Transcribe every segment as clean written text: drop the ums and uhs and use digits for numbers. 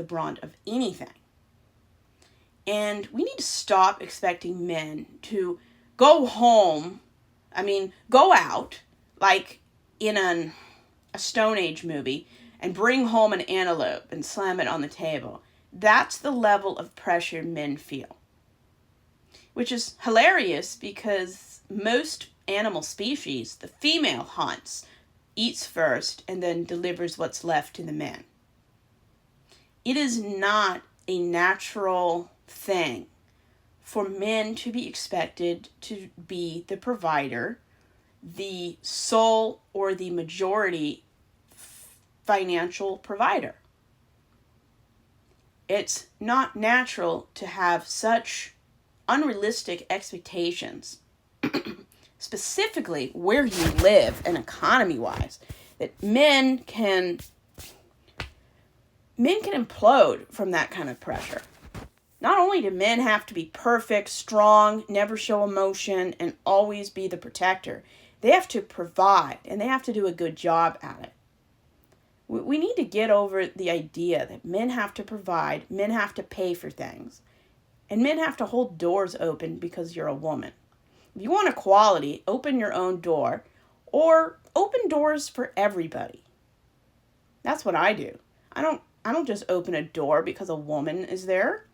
the brunt of anything. And we need to stop expecting men to go out, like in a Stone Age movie, and bring home an antelope and slam it on the table. That's the level of pressure men feel. Which is hilarious because most animal species, the female hunts, eats first, and then delivers what's left to the man. It is not a natural thing for men to be expected to be the provider, the sole or the majority financial provider. It's not natural to have such unrealistic expectations, specifically where you live and economy-wise, that men can implode from that kind of pressure. Not only do men have to be perfect, strong, never show emotion, and always be the protector, they have to provide, and they have to do a good job at it. We need to get over the idea that men have to provide, men have to pay for things, and men have to hold doors open because you're a woman. If you want equality, open your own door, or open doors for everybody. That's what I do. I don't just open a door because a woman is there.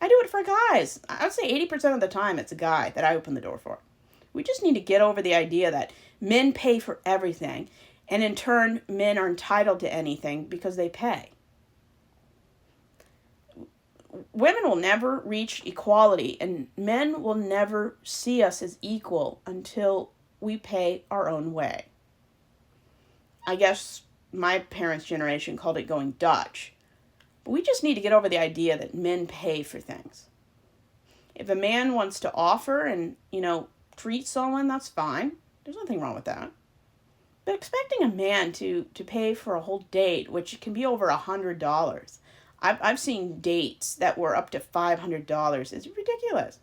I do it for guys. I would say 80% of the time it's a guy that I open the door for. We just need to get over the idea that men pay for everything, and in turn, men are entitled to anything because they pay. Women will never reach equality, and men will never see us as equal until we pay our own way. I guess my parents' generation called it going Dutch. But we just need to get over the idea that men pay for things. If a man wants to offer and, treat someone, that's fine. There's nothing wrong with that. But expecting a man to pay for a whole date, which can be over $100, I've seen dates that were up to $500, is ridiculous.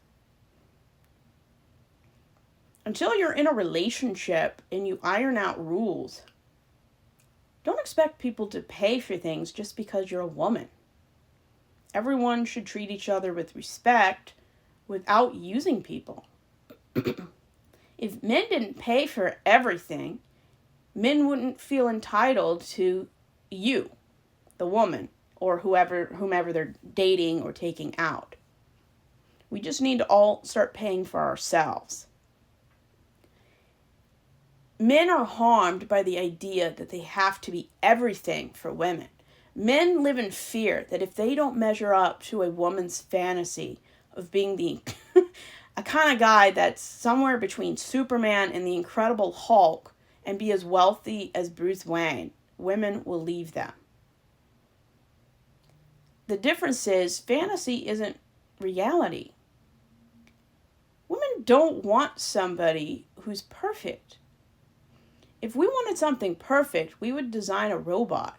Until you're in a relationship and you iron out rules, don't expect people to pay for things just because you're a woman. Everyone should treat each other with respect without using people. If men didn't pay for everything, men wouldn't feel entitled to you, the woman, or whomever they're dating or taking out. We just need to all start paying for ourselves. Men are harmed by the idea that they have to be everything for women. Men live in fear that if they don't measure up to a woman's fantasy of being the a kind of guy that's somewhere between Superman and the Incredible Hulk and be as wealthy as Bruce Wayne, women will leave them. The difference is fantasy isn't reality. Women don't want somebody who's perfect. If we wanted something perfect, we would design a robot.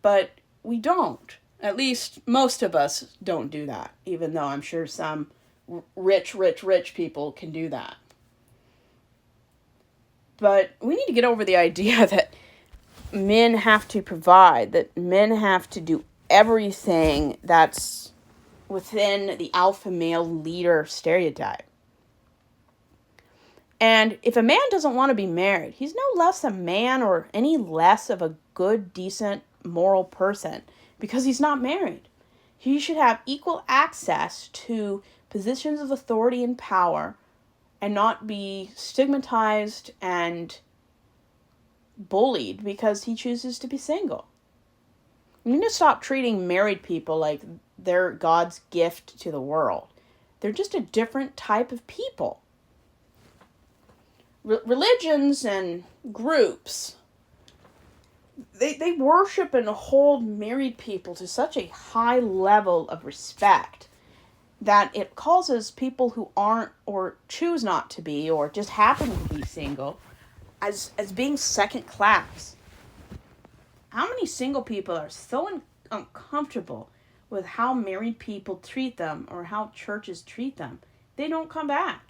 But we don't. At least most of us don't do that, even though I'm sure some rich people can do that. But we need to get over the idea that men have to provide, that men have to do everything that's within the alpha male leader stereotype. And if a man doesn't want to be married, he's no less a man or any less of a good, decent, moral person because he's not married. He should have equal access to positions of authority and power and not be stigmatized and bullied because he chooses to be single. We need to stop treating married people like they're God's gift to the world. They're just a different type of people. Religions and groups, they worship and hold married people to such a high level of respect that it causes people who aren't or choose not to be or just happen to be single as being second class. How many single people are so uncomfortable with how married people treat them or how churches treat them? They don't come back.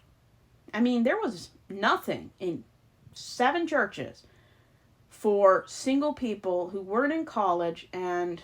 I mean, there was nothing in 7 churches for single people who weren't in college and